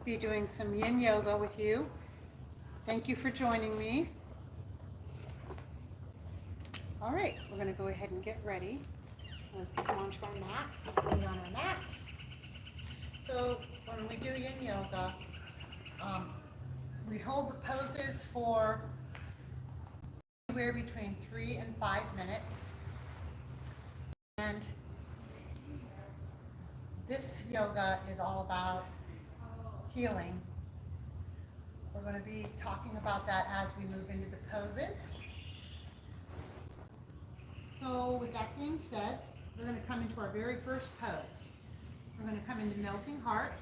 be doing some Yin Yoga with you. Thank you for joining me. All right, we're going to go ahead and get ready. We're going to come onto our mats, lay on our mats. So when we do Yin Yoga, we hold the poses for anywhere between 3 and 5 minutes. And this yoga is all about healing. We're going to be talking about that as we move into the poses. So with that being said, we're going to come into our very first pose. We're going to come into melting heart.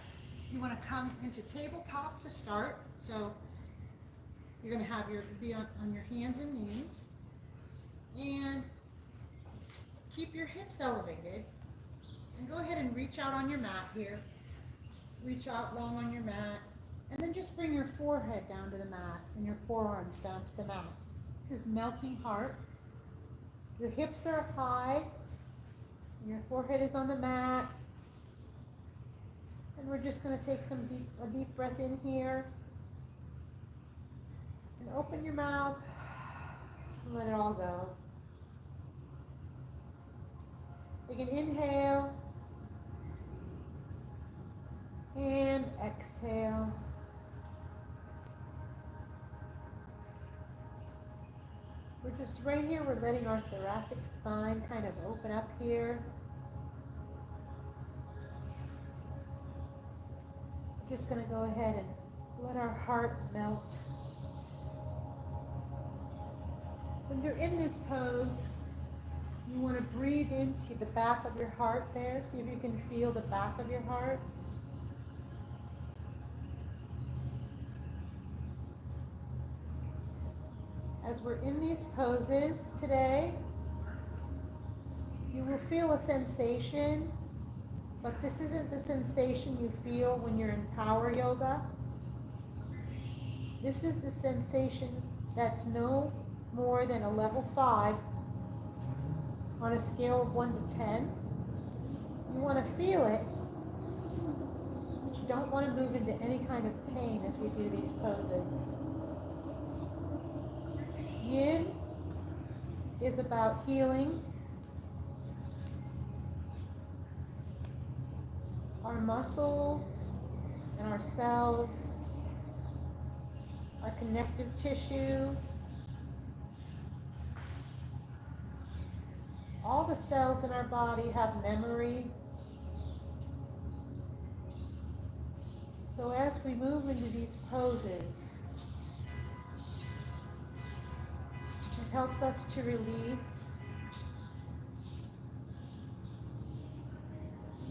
You want to come into tabletop to start. So you're going to have be on your hands and knees. And keep your hips elevated. And go ahead and reach out on your mat here. Reach out long on your mat. And then just bring your forehead down to the mat and your forearms down to the mat. This is melting heart. Your hips are high. And your forehead is on the mat. And we're just going to take a deep breath in here. And open your mouth. And let it all go. Take an inhale. And exhale. We're just right here, we're letting our thoracic spine kind of open up here. We're just going to go ahead and let our heart melt. When you're in this pose, you want to breathe into the back of your heart there. See if you can feel the back of your heart. As we're in these poses today, you will feel a sensation, but this isn't the sensation you feel when you're in power yoga. This is the sensation that's no more than a level 5 on a scale of 1 to 10. You want to feel it, but you don't want to move into any kind of pain as we do these poses. Yin is about healing our muscles and our cells, our connective tissue, all the cells in our body have memory. So as we move into these poses, it helps us to release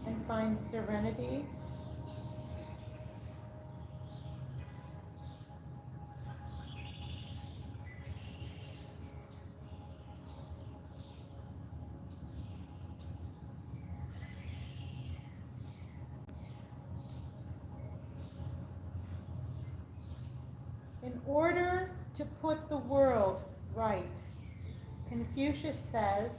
and find serenity. In order to put the world right, Confucius says,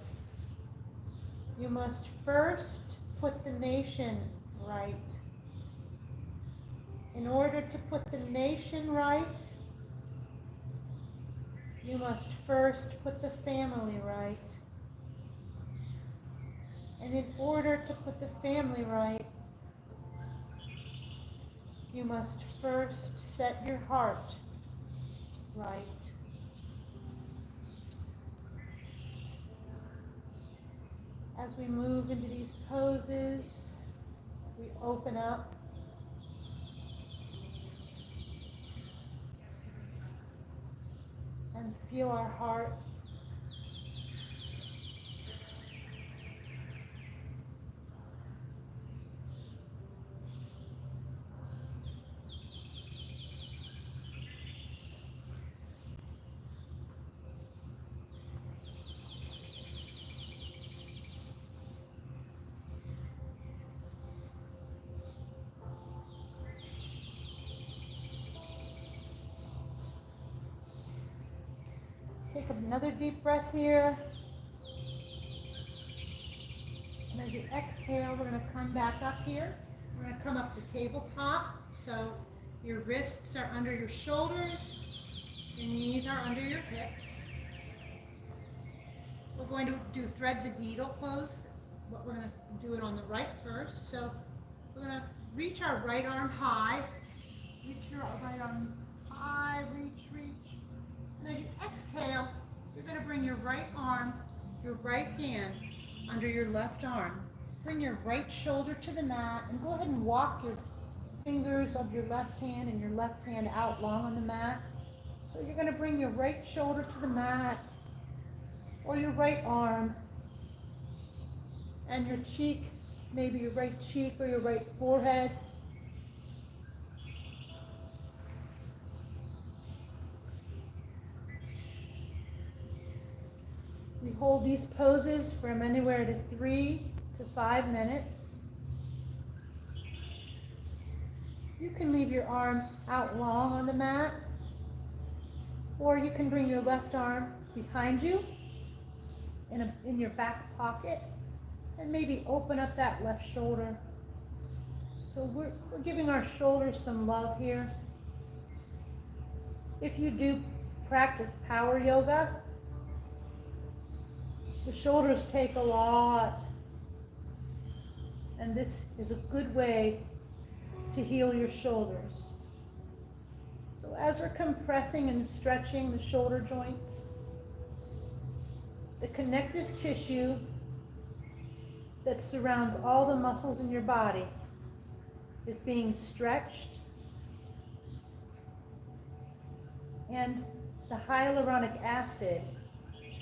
you must first put the nation right. In order to put the nation right, you must first put the family right. And in order to put the family right, you must first set your heart right. As we move into these poses, we open up. And feel our heart. Take another deep breath here. And as you exhale, we're going to come back up here. We're going to come up to tabletop. So your wrists are under your shoulders. Your knees are under your hips. We're going to do thread the needle pose. That's what we're going to do it on the right first. So we're going to reach our right arm high. Reach your right arm high, reach, reach. And as you exhale, you're going to bring your right arm, your right hand under your left arm. Bring your right shoulder to the mat and go ahead and walk your fingers of your left hand and your left hand out long on the mat. So you're going to bring your right shoulder to the mat or your right arm and your cheek, maybe your right cheek or your right forehead. We hold these poses from anywhere to 3 to 5 minutes. You can leave your arm out long on the mat, or you can bring your left arm behind you in your back pocket and maybe open up that left shoulder. So we're giving our shoulders some love here. If you do practice power yoga, the shoulders take a lot, and this is a good way to heal your shoulders. So as we're compressing and stretching the shoulder joints, the connective tissue that surrounds all the muscles in your body is being stretched, and the hyaluronic acid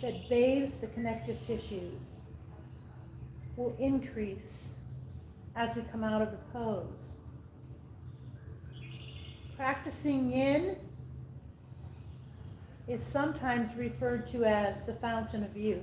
that bathes the connective tissues will increase as we come out of the pose. Practicing Yin is sometimes referred to as the fountain of youth.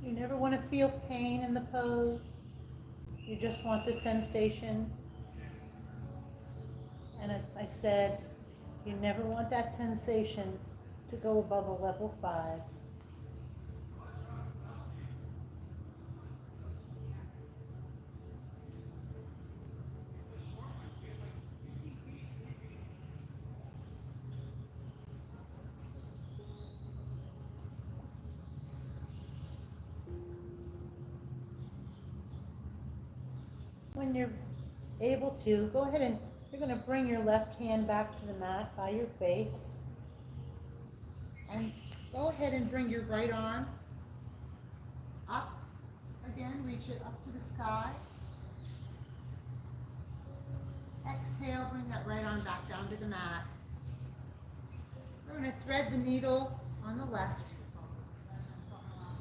You never want to feel pain in the pose. You just want the sensation. And as I said, you never want that sensation to go above a level 5. When you're able to, go ahead and you're going to bring your left hand back to the mat by your face. And go ahead and bring your right arm up. Again, reach it up to the sky. Exhale, bring that right arm back down to the mat. We're going to thread the needle on the left.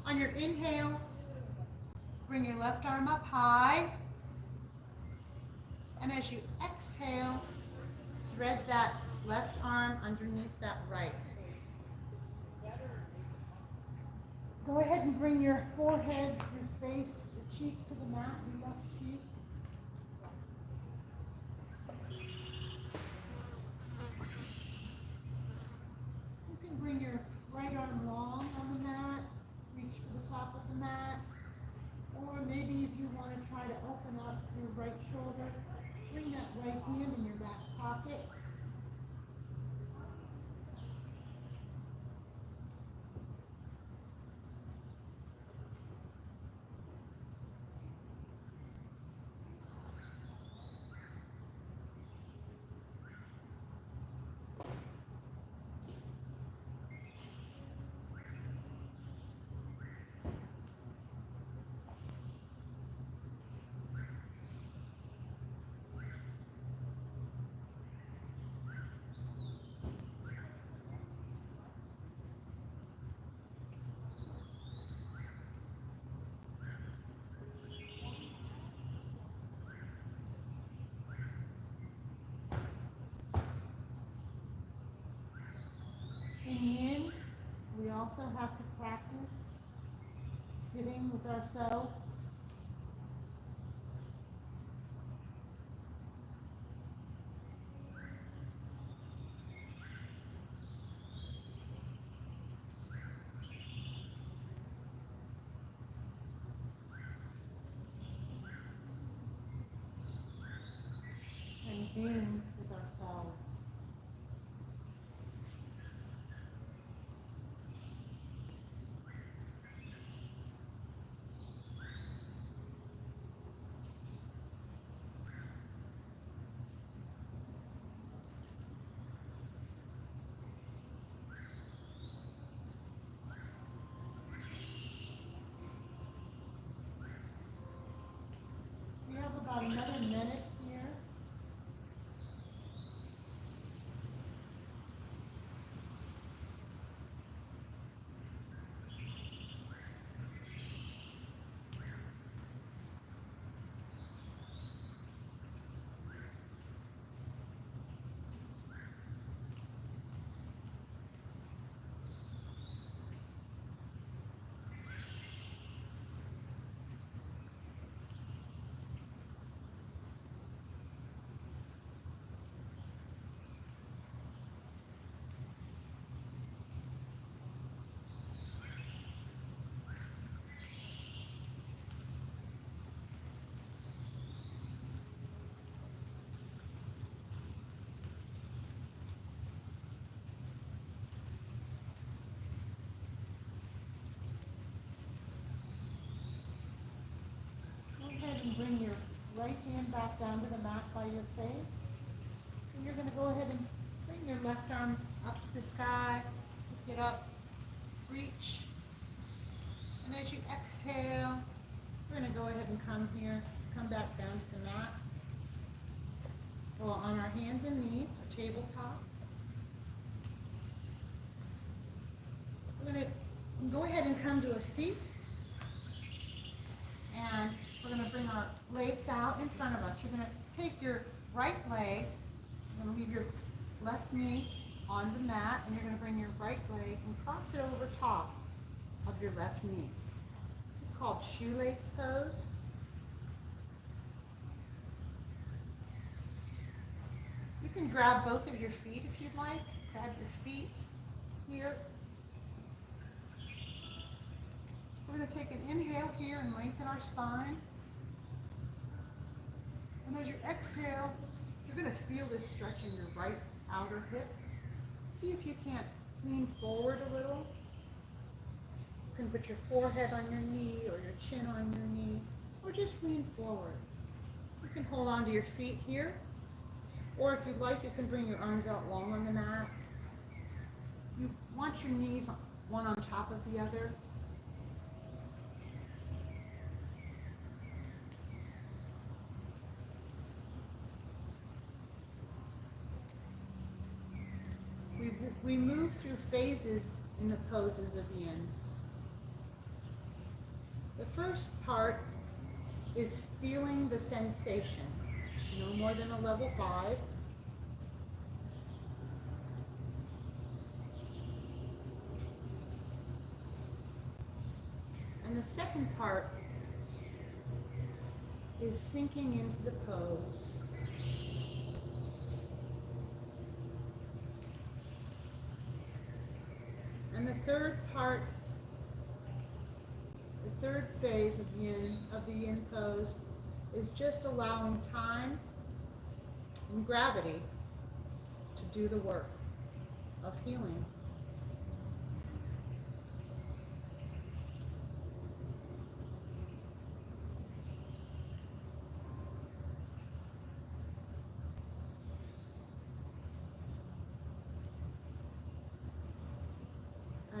On your inhale, bring your left arm up high. And as you exhale, thread that left arm underneath that right. Go ahead and bring your forehead, your face, your cheek to the mat, your left cheek. You can bring your right arm long on the mat, reach for the top of the mat. Or maybe if you want to try to open up your right shoulder, bring that right hand in your back pocket. In Yin, we also have to practice sitting with ourselves. And being with ourselves. We have about another minute here. Go ahead and bring your right hand back down to the mat by your face. And you're going to go ahead and bring your left arm up to the sky. Lift it up. Reach. And as you exhale, we're going to go ahead and come here. Come back down to the mat. Well, on our hands and knees, or tabletop. We're going to go ahead and come to a seat. And we're going to bring our legs out in front of us. You're going to take your right leg, you're going to leave your left knee on the mat, and you're going to bring your right leg and cross it over top of your left knee. This is called shoelace pose. You can grab both of your feet if you'd like. Grab your feet here. We're going to take an inhale here and lengthen our spine. And as you exhale, you're going to feel this stretch in your right outer hip. See if you can't lean forward a little. You can put your forehead on your knee or your chin on your knee, or just lean forward. You can hold on to your feet here, or if you'd like, you can bring your arms out long on the mat. You want your knees one on top of the other. We move through phases in the poses of Yin. The first part is feeling the sensation, no more than a level 5. And the second part is sinking into the pose. And the third part, the third phase of Yin, of the Yin pose, is just allowing time and gravity to do the work of healing.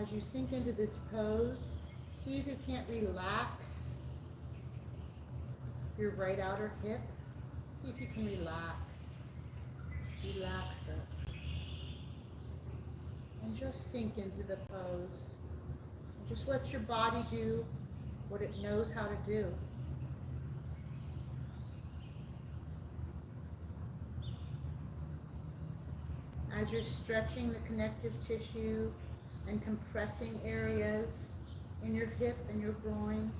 As you sink into this pose, see if you can't relax your right outer hip. See if you can relax. Relax it. And just sink into the pose. And just let your body do what it knows how to do. As as you're stretching the connective tissue and compressing areas in your hip and your groin.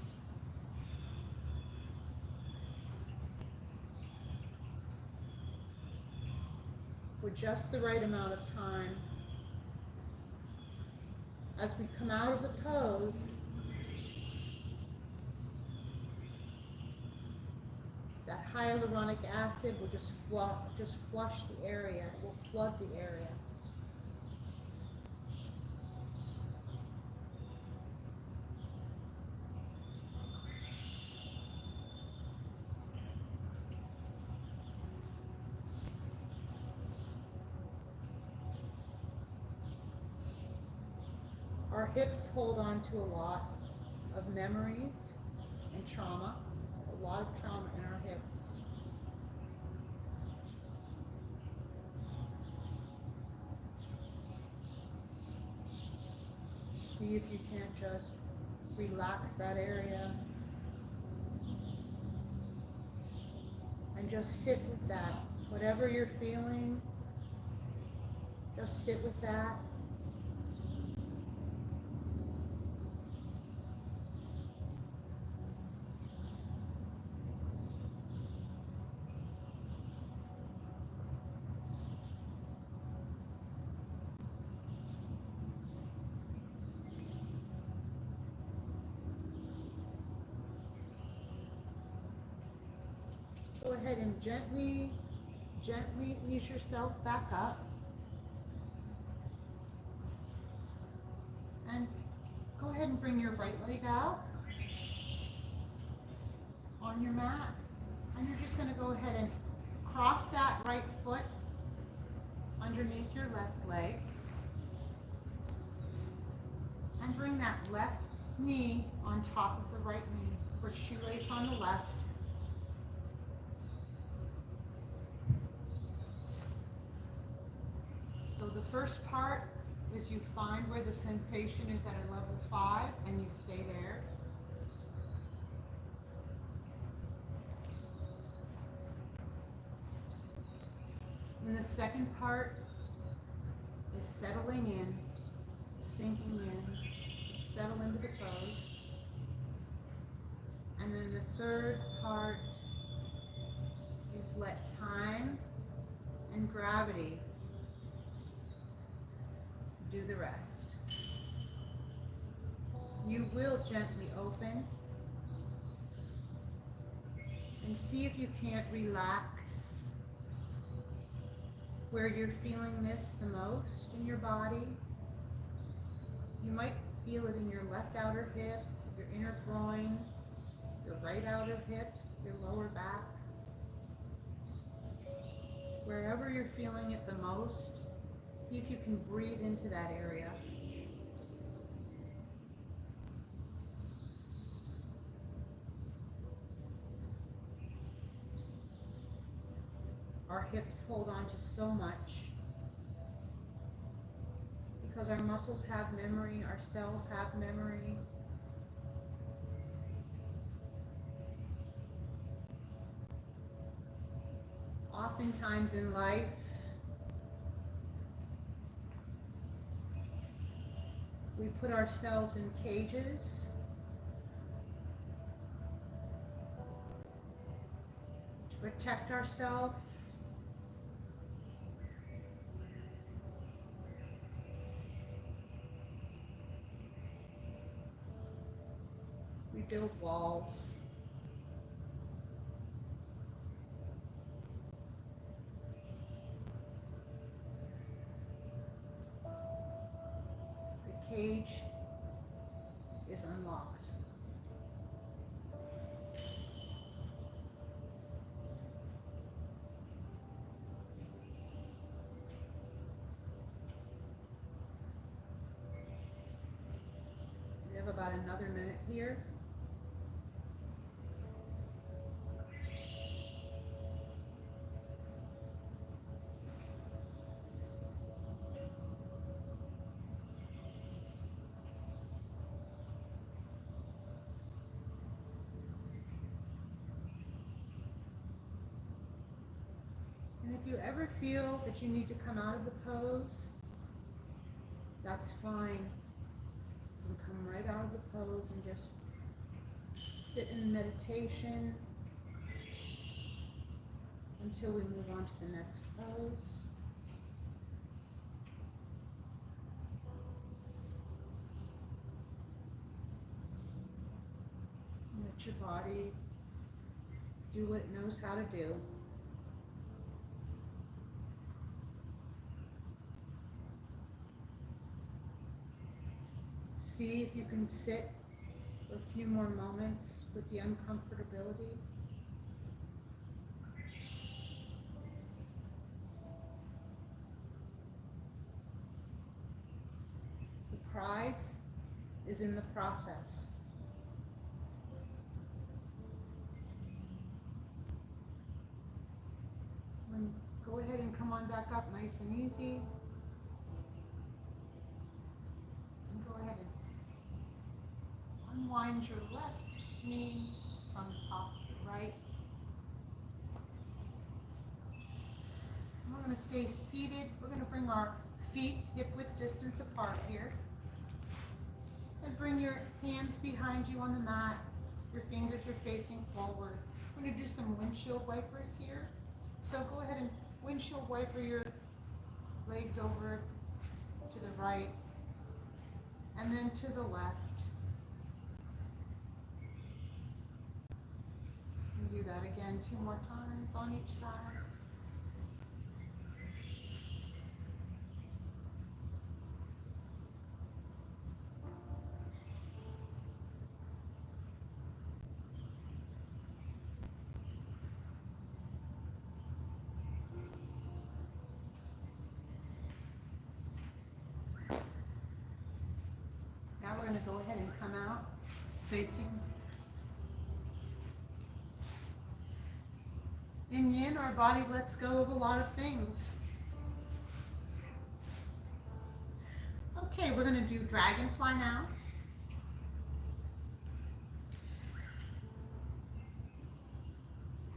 For just the right amount of time. As we come out of the pose, that hyaluronic acid will just flush the area, it will flood the area. Our hips hold on to a lot of memories and trauma, a lot of trauma in our hips. See if you can't just relax that area and just sit with that. Whatever you're feeling, just sit with that. Go ahead and gently ease yourself back up. And go ahead and bring your right leg out on your mat. And you're just going to go ahead and cross that right foot underneath your left leg. And bring that left knee on top of the right knee. Put shoelace on the left. So the first part is you find where the sensation is at a level 5 and you stay there. And the second part is settling in, sinking in, settle into the pose. And then the third part is let time and gravity do the rest. You will gently open and see if you can't relax where you're feeling this the most in your body. You might feel it in your left outer hip, your inner groin, your right outer hip, your lower back. Wherever you're feeling it the most, see if you can breathe into that area. Our hips hold on to so much because our muscles have memory, our cells have memory. Oftentimes in life, we put ourselves in cages to protect ourselves. We build walls. The cage is unlocked. We have about another minute here. And if you ever feel that you need to come out of the pose, that's fine. You can come right out of the pose and just sit in meditation until we move on to the next pose. Let your body do what it knows how to do. See if you can sit for a few more moments with the uncomfortability. The prize is in the process. Go ahead and come on back up nice and easy. And go ahead and unwind your left knee from the top to the right. We're going to stay seated. We're going to bring our feet hip-width distance apart here. And bring your hands behind you on the mat. Your fingers are facing forward. We're going to do some windshield wipers here. So go ahead and windshield wiper your legs over to the right and then to the left. And do that again 2 more times on each side. Now we're going to go ahead and come out facing. In Yin, our body lets go of a lot of things. Okay, we're going to do dragonfly now.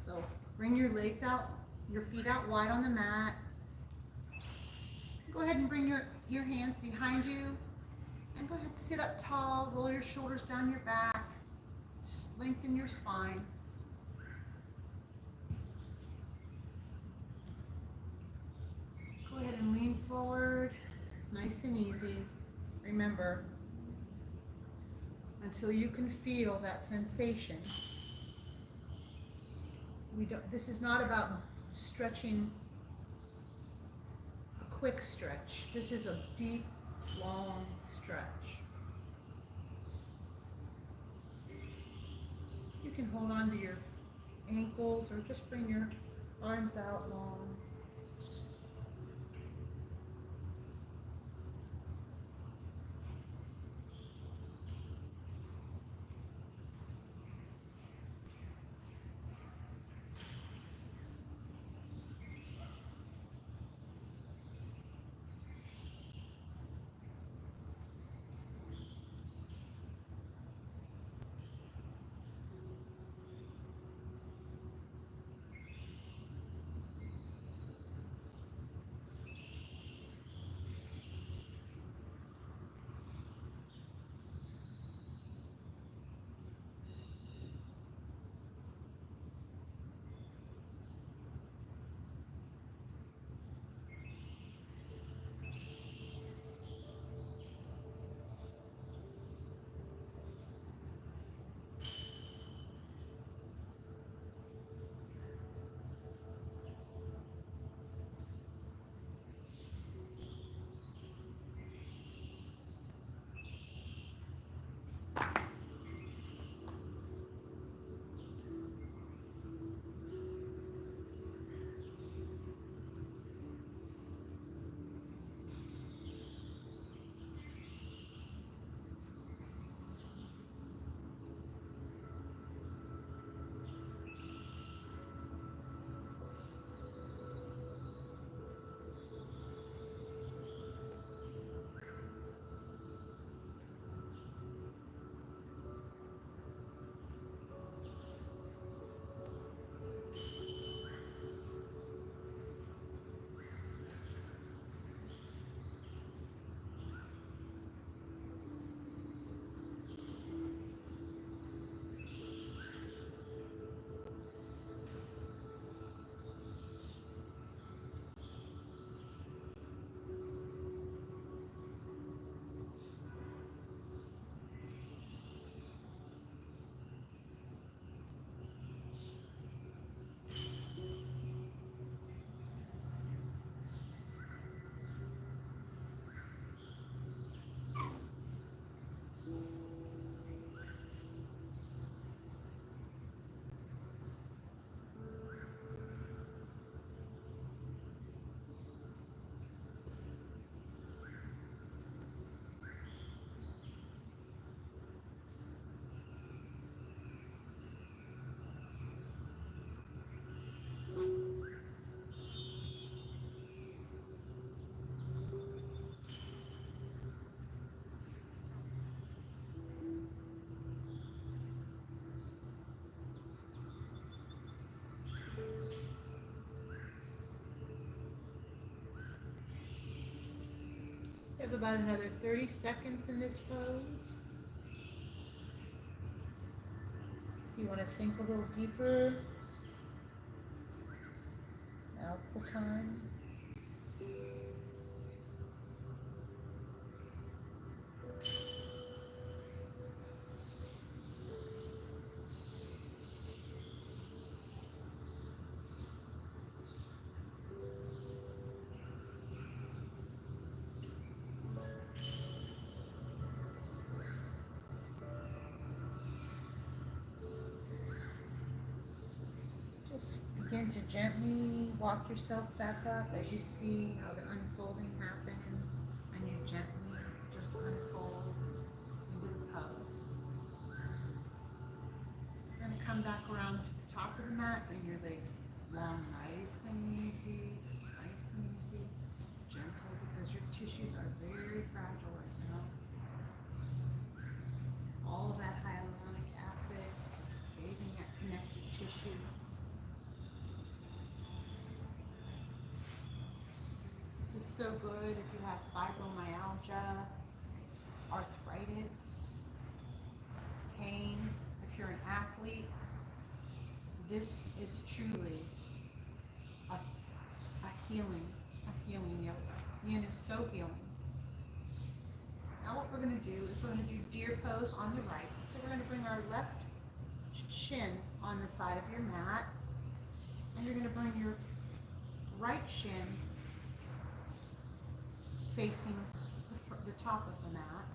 So bring your legs out, your feet out wide on the mat. Go ahead and bring your hands behind you. And go ahead, sit up tall, roll your shoulders down your back, lengthen your spine. Go ahead and lean forward, nice and easy. Remember, until you can feel that sensation, this is not about stretching a quick stretch. This is a deep, long stretch. You can hold on to your ankles or just bring your arms out long. have about another 30 seconds in this pose. If you want to sink a little deeper, now's the time. Just begin to gently walk yourself back up as you see how the unfolding happens, and you gently just unfold into the pose. You're going to come back around to the top of the mat, bring your legs long, nice and easy, just nice and easy, gentle, because your tissues are very fragile right now. All of that hyaluronic acid is bathing that connective tissue. This is so good if you have fibromyalgia, arthritis, pain. If you're an athlete, this is truly a healing yoga. Yin is so healing. Now what we're going to do is we're going to do deer pose on the right. So we're going to bring our left shin on the side of your mat, and you're going to bring your right shin facing the top of the mat.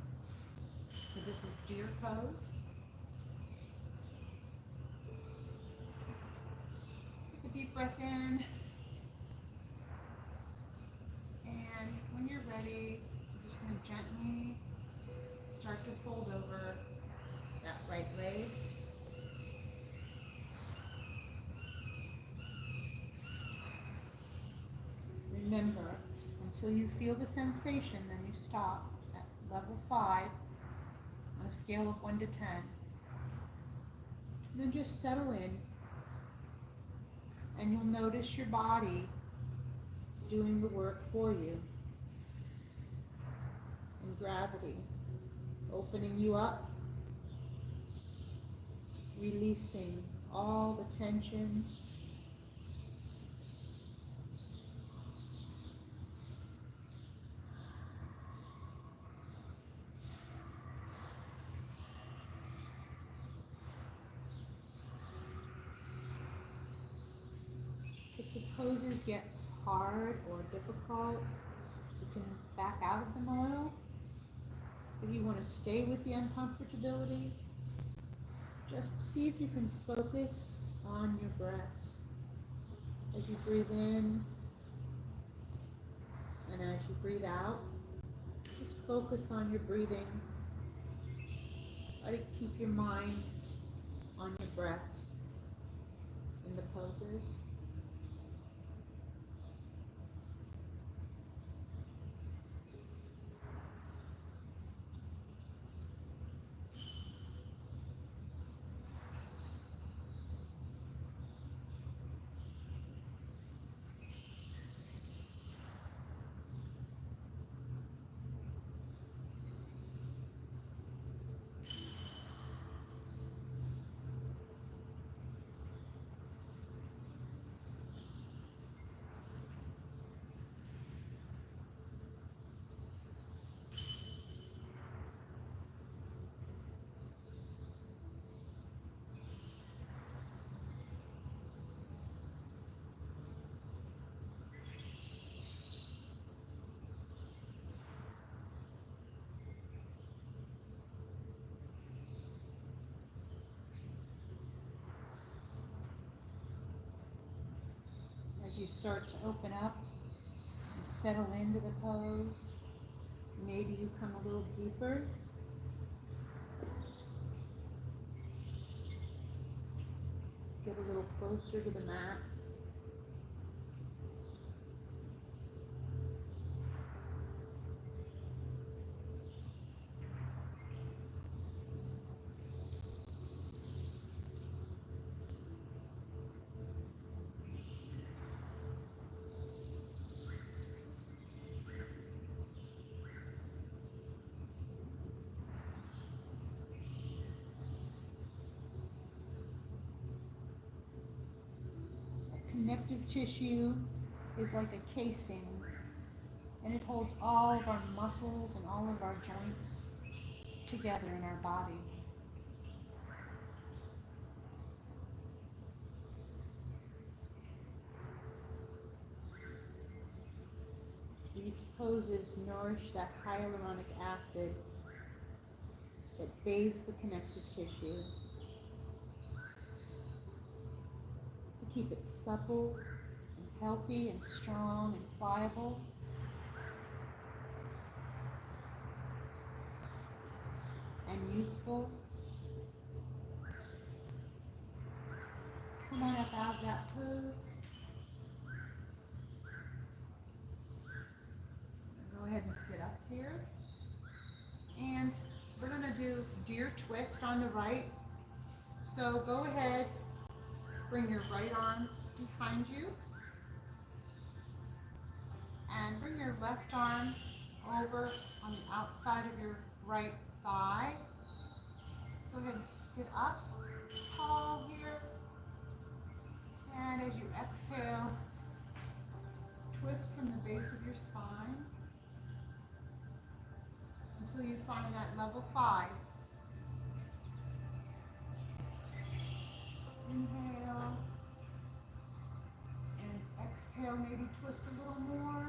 So this is deer pose. Take a deep breath in, and when you're ready, you're just going to gently start to fold over that right leg. Remember, until you feel the sensation, then you stop at level 5 on a scale of 1 to 10. And then just settle in, and you'll notice your body doing the work for you. And gravity opening you up, releasing all the tension. If the poses get hard or difficult, you can back out of them a little. If you want to stay with the uncomfortability, just see if you can focus on your breath. As you breathe in and as you breathe out, just focus on your breathing. Try to keep your mind on your breath in the poses. As you start to open up and settle into the pose, maybe you come a little deeper. Get a little closer to the mat. connective tissue is like a casing, and it holds all of our muscles and all of our joints together in our body. These poses nourish that hyaluronic acid that bathes the connective tissue to keep it supple and healthy and strong and pliable. And youthful. Come on up out of that pose. Go ahead and sit up here. And we're going to do deer twist on the right. So go ahead, bring your right arm behind you. And bring your left arm over on the outside of your right thigh. Go ahead and sit up tall here. And as you exhale, twist from the base of your spine until you find that level 5. Inhale and exhale, maybe twist a little more.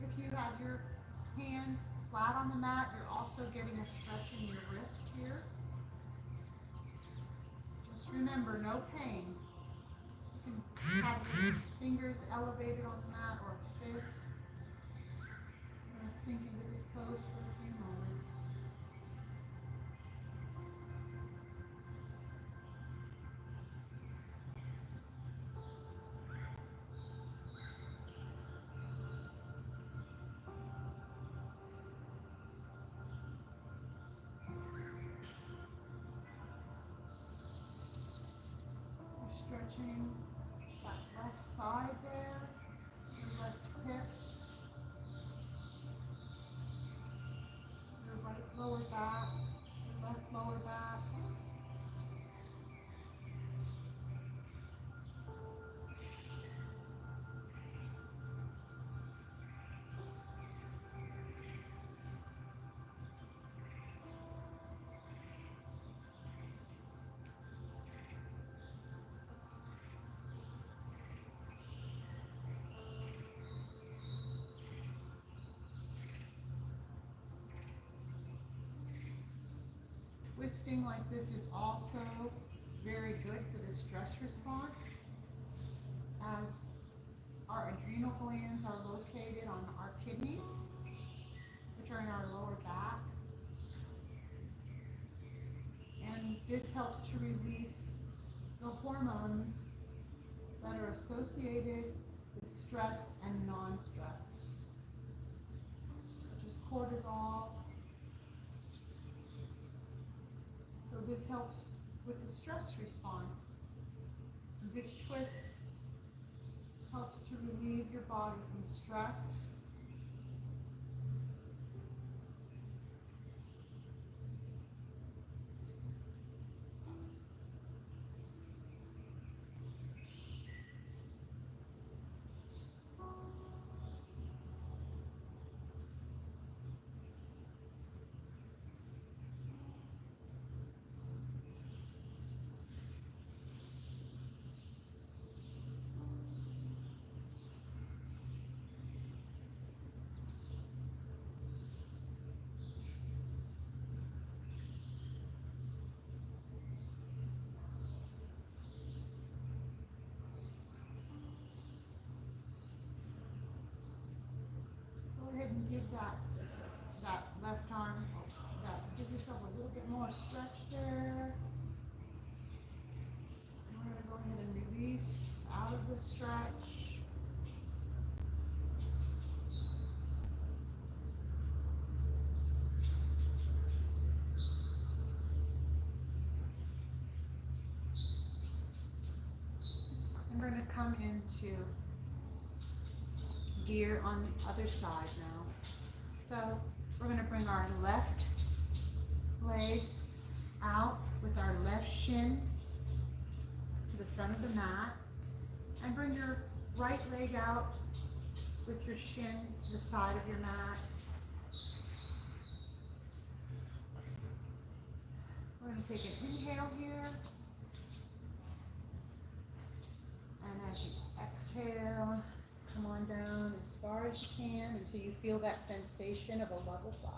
If you have your hand flat on the mat, you're also getting a stretch in your wrist here. Just remember, no pain. You can have your fingers elevated on the mat or fists. I'm going to sink into this pose for a few moments. Stretching that left side there, your left hip, your right lower back, your left lower back. Twisting like this is also very good for the stress response, as our adrenal glands are located on our kidneys, which are in our lower back. And this helps to release the hormones that are associated with stress and non-stress, such as cortisol. So this helps with the stress response. This twist helps to relieve your body from stress. Go ahead and give that left arm, give yourself a little bit more stretch there. And we're going to go ahead and release out of the stretch. And we're going to come into deer on the other side now. So we're going to bring our left leg out with our left shin to the front of the mat, and bring your right leg out with your shin to the side of your mat. We're going to take an inhale here, and as you exhale, come on down as far as you can until you feel that sensation of a level 5.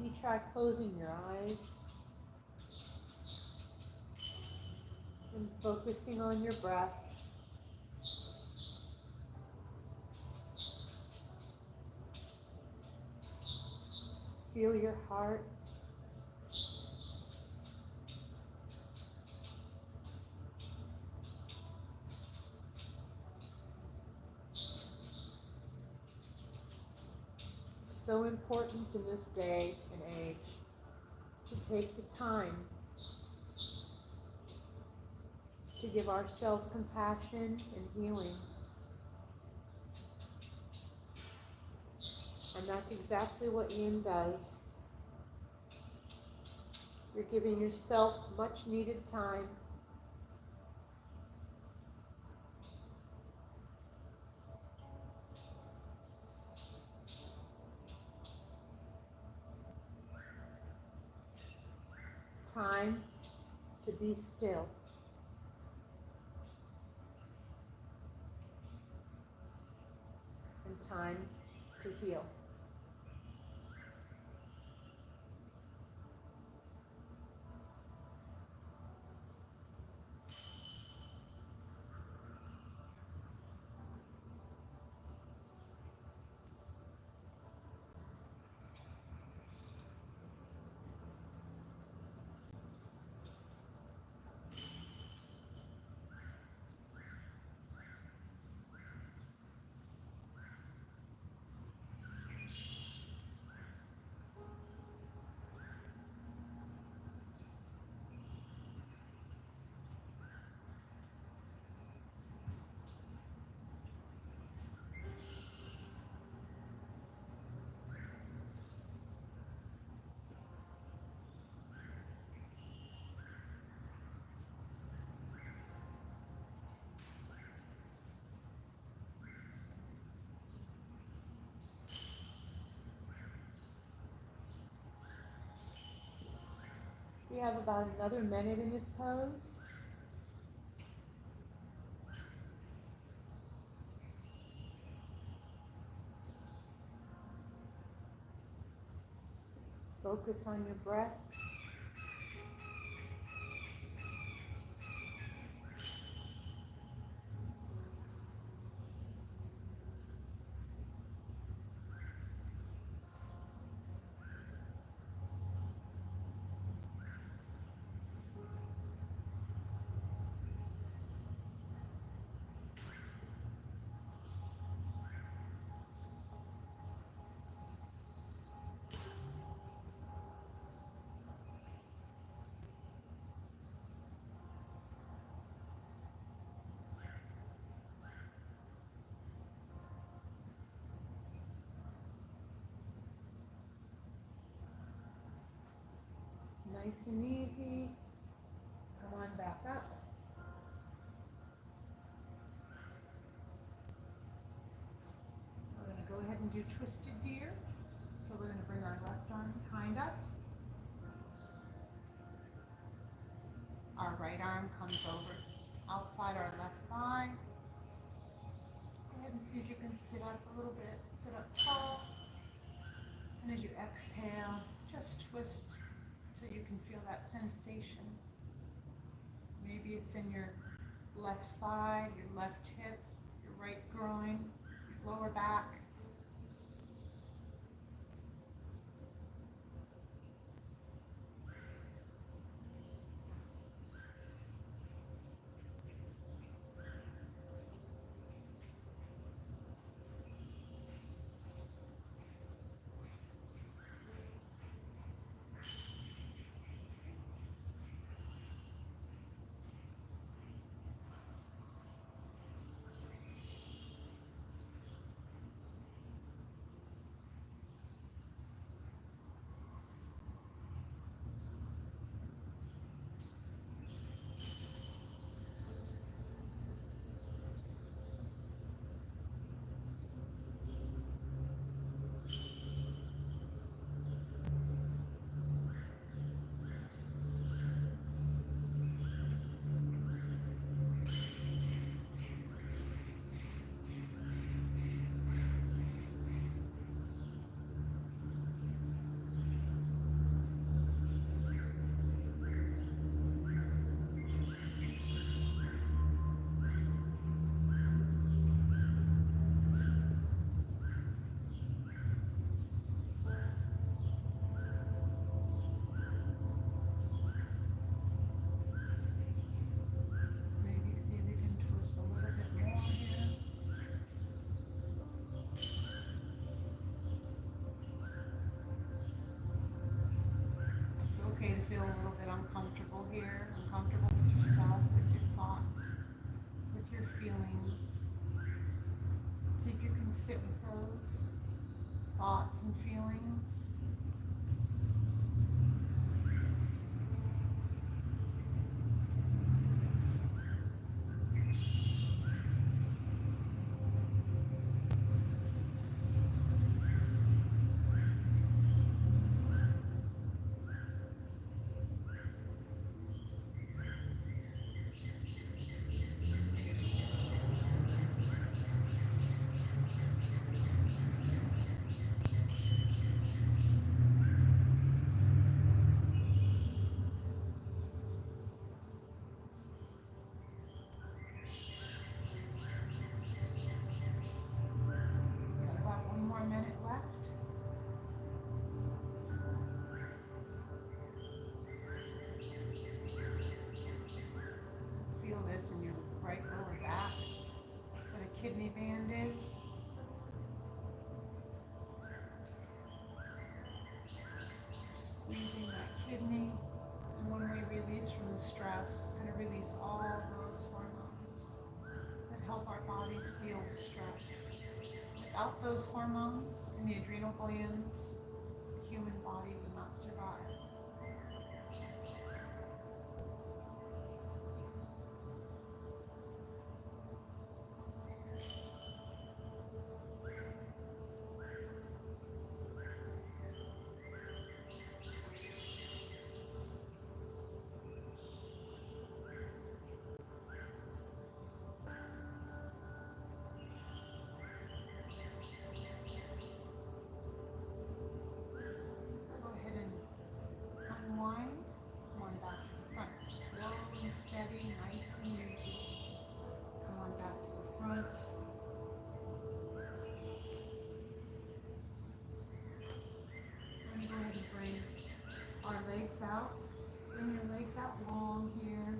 Maybe try closing your eyes and focusing on your breath. Feel your heart. So important in this day and age to take the time to give ourselves compassion and healing. And that's exactly what Yin does. You're giving yourself much needed time. Time to be still. And time to heal. We have about another minute in this pose. Focus on your breath. Nice and easy. Come on back up. We're going to go ahead and do twisted deer. So we're going to bring our left arm behind us. Our right arm comes over outside our left thigh. Go ahead and see if you can sit up a little bit. Sit up tall. And as you exhale, just twist until you can feel that sensation. Maybe it's in your left side, your left hip, your right groin, your lower back. sit with those thoughts and feelings. Got about 1 more minute left. Feel this in your right lower back where the kidney band is. Squeezing that kidney. And when we release from the stress, it's going to release all those hormones that help our bodies deal with stress. Without those hormones in the adrenal glands, the human body would not survive. Go ahead and unwind. Come on back to the front. Slow and steady, nice and easy. Come on back to the front. We're going to go ahead and bring our legs out. Bring your legs out long here.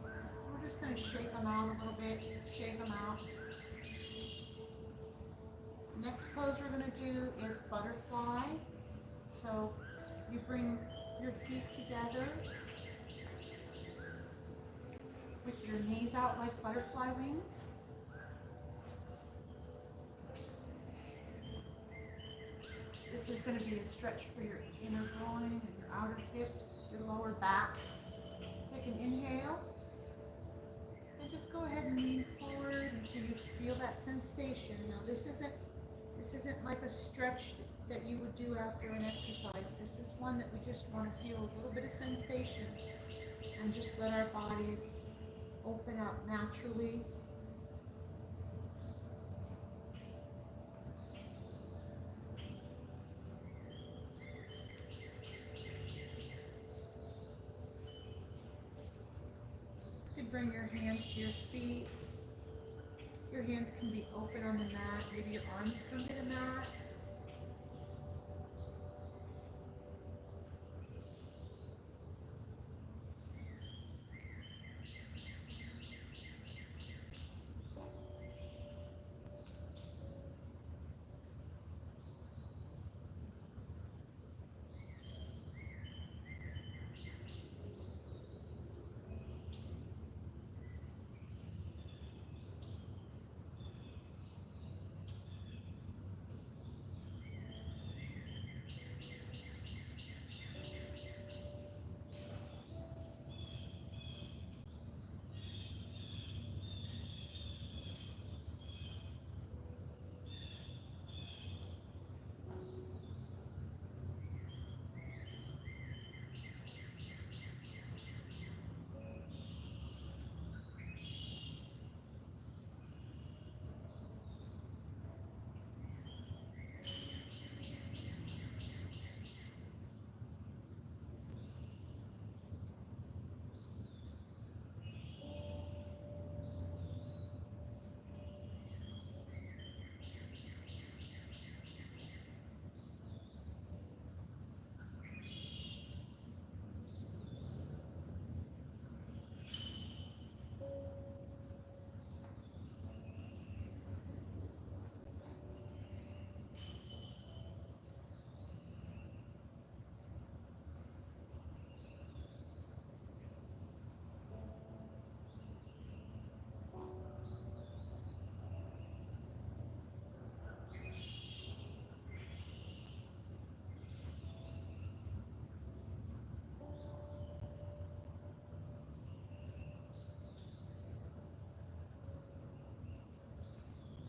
We're just going to shake them out a little bit. Shake them out. Next pose we're going to do is butterfly. So you bring your feet together with your knees out like butterfly wings. This is going to be a stretch for your inner groin and your outer hips, your lower back. Take an inhale. And just go ahead and lean forward until you feel that sensation. Now this isn't like a stretch that you would do after an exercise. This is one that we just want to feel a little bit of sensation and just let our bodies open up naturally. You can bring your hands to your feet. Your hands can be open on the mat. Maybe your arms come to the mat.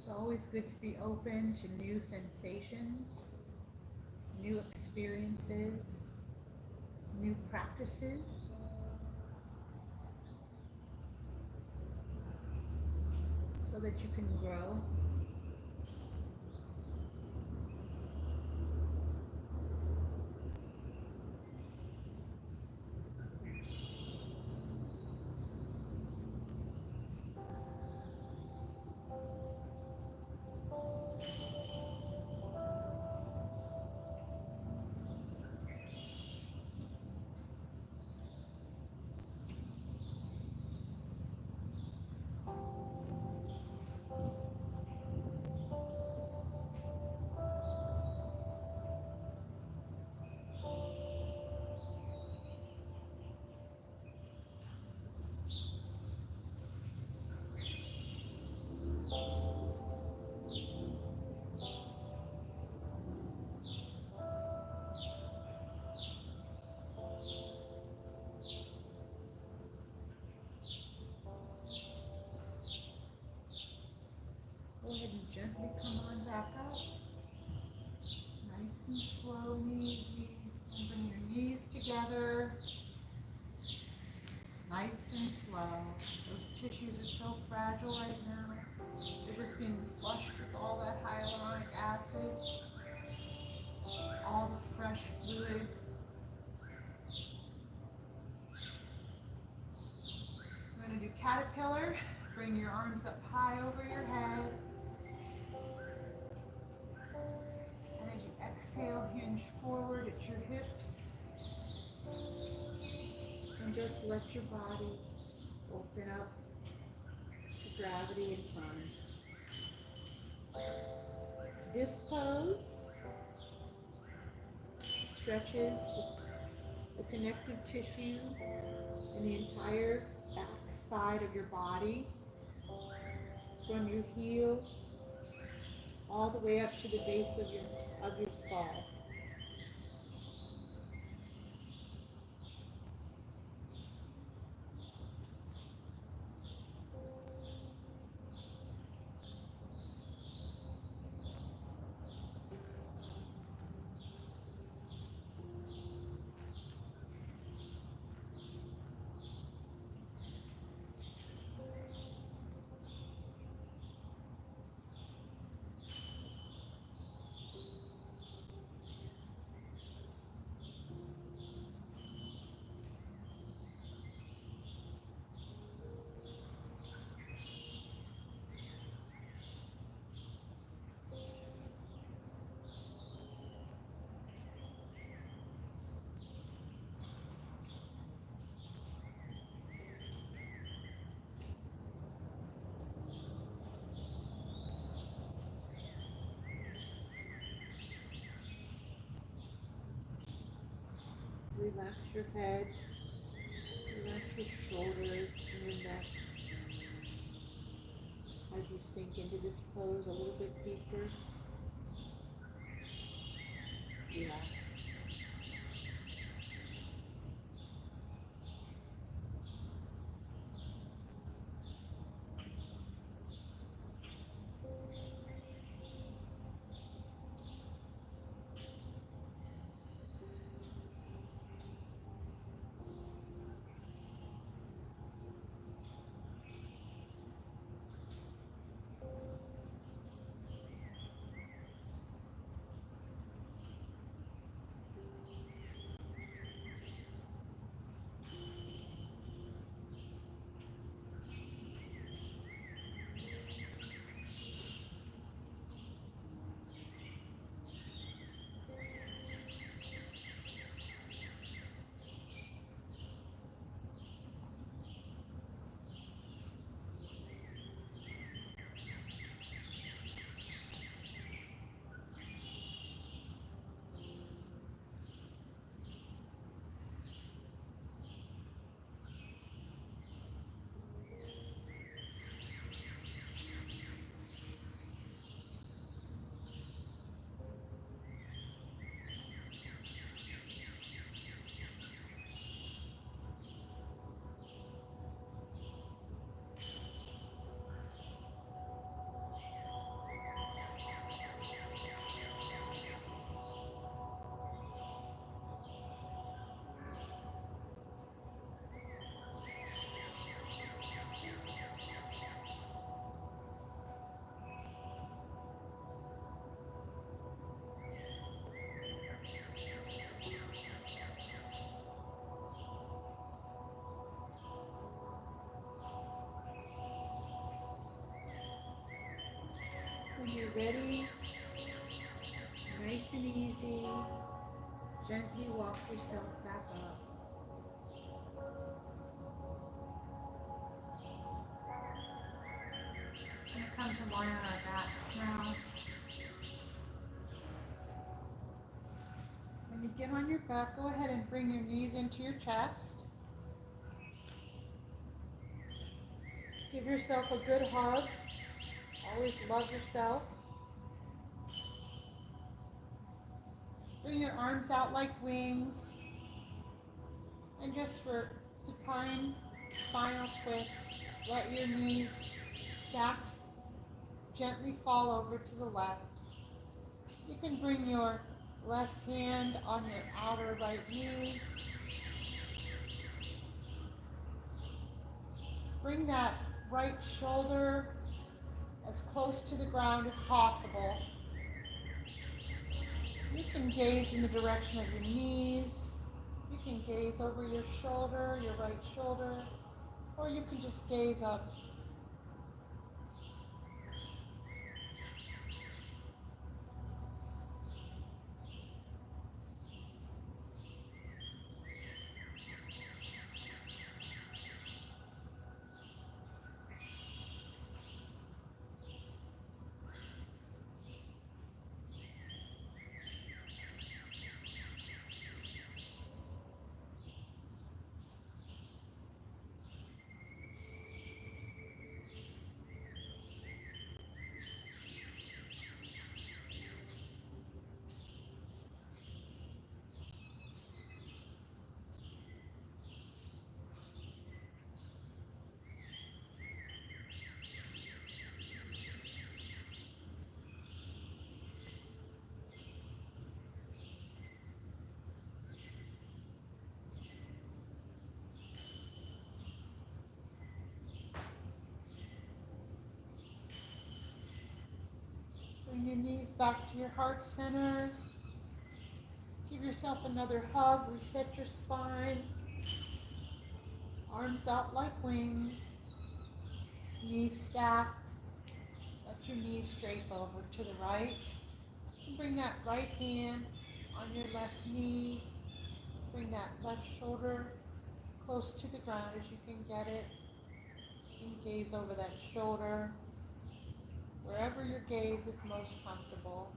It's always good to be open to new sensations, new experiences, new practices, so that you can grow. Go ahead and gently come on back up. Nice and slow and easy. And bring your knees together. Nice and slow. Those tissues are so fragile right now. They're just being flushed with all that hyaluronic acid, all the fresh fluid. We're going to do caterpillar. Bring your arms up high over your head. And as you exhale, hinge forward at your hips. And just let your body open up to gravity and time. This pose stretches the connective tissue in the entire back side of your body, from your heels all the way up to the base of your skull. Relax your head, relax your shoulders and your neck as you sink into this pose a little bit deeper. Relax. When you're ready, nice and easy, gently walk yourself back up. We're going to come to lie on our backs now. When you get on your back, go ahead and bring your knees into your chest. Give yourself a good hug. Always love yourself. Bring your arms out like wings. And just for supine spinal twist, let your knees stacked gently fall over to the left. You can bring your left hand on your outer right knee. Bring that right shoulder as close to the ground as possible. You can gaze in the direction of your knees. You can gaze over your shoulder, your right shoulder, or you can just gaze up. Bring your knees back to your heart center. Give yourself another hug. Reset your spine. Arms out like wings. Knees stacked. Let your knees drape over to the right. And bring that right hand on your left knee. Bring that left shoulder close to the ground as you can get it. And gaze over that shoulder, wherever your gaze is most comfortable.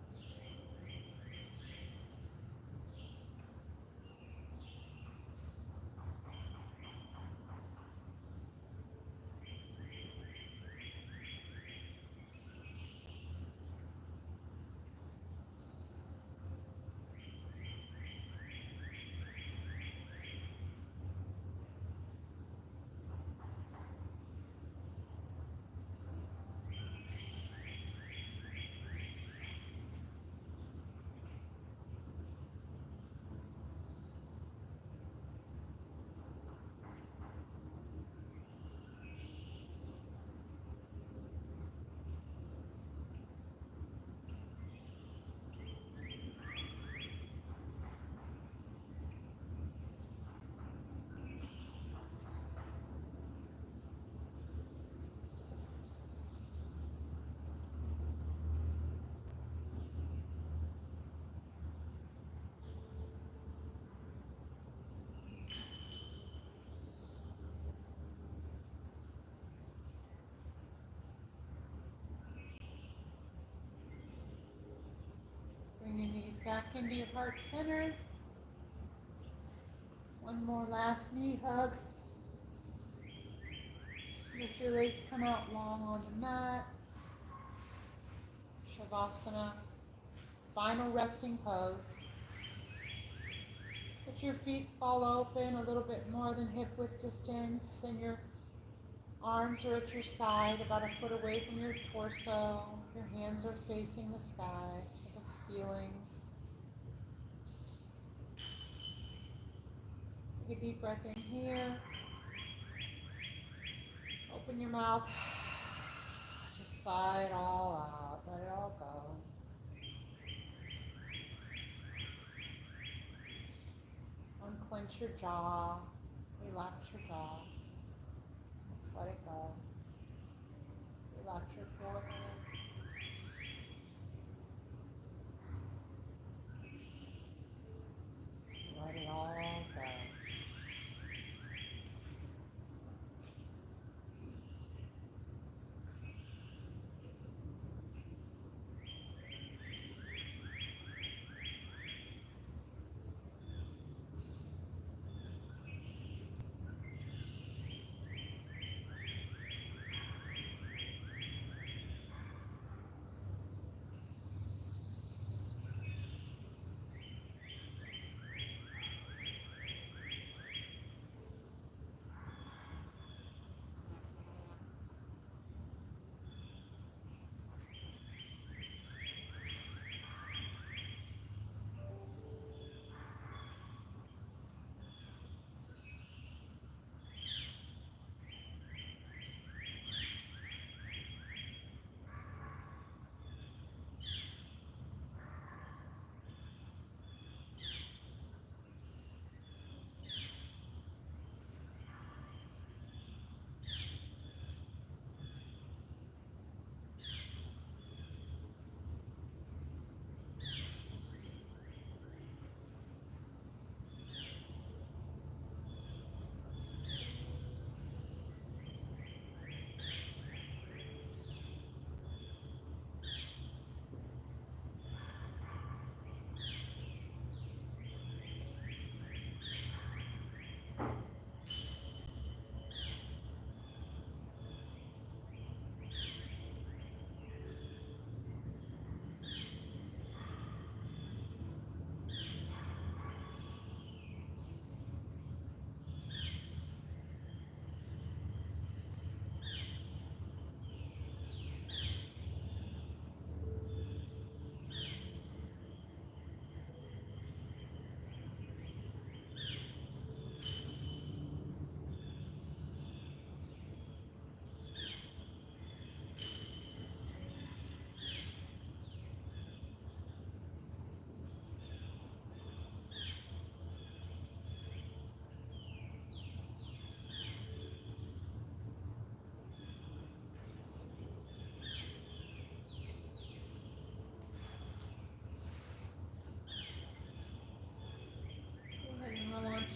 Bring your knees back into your heart center. One more last knee hug. Let your legs come out long on the mat. Shavasana. Final resting pose. Let your feet fall open a little bit more than hip width distance, and your arms are at your side, about a foot away from your torso. Your hands are facing the sky, the ceiling. Take a deep breath in here. Open your mouth. Just sigh it all out. Let it all go. Unclench your jaw. Relax your jaw. Let it go. Relax your forehead.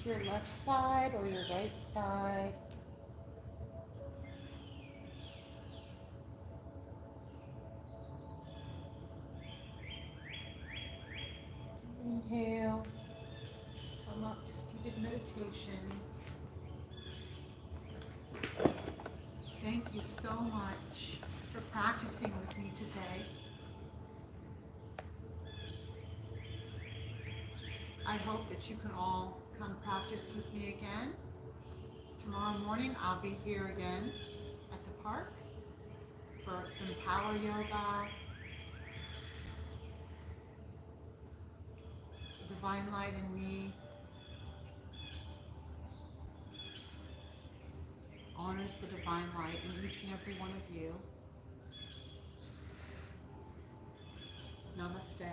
to your left side or your right side. Inhale, come up to seated meditation. Thank you so much for practicing with me today. I hope that you can all come practice with me again. Tomorrow morning I'll be here again at the park for some power yoga. The divine light in me honors the divine light in each and every one of you. Namaste.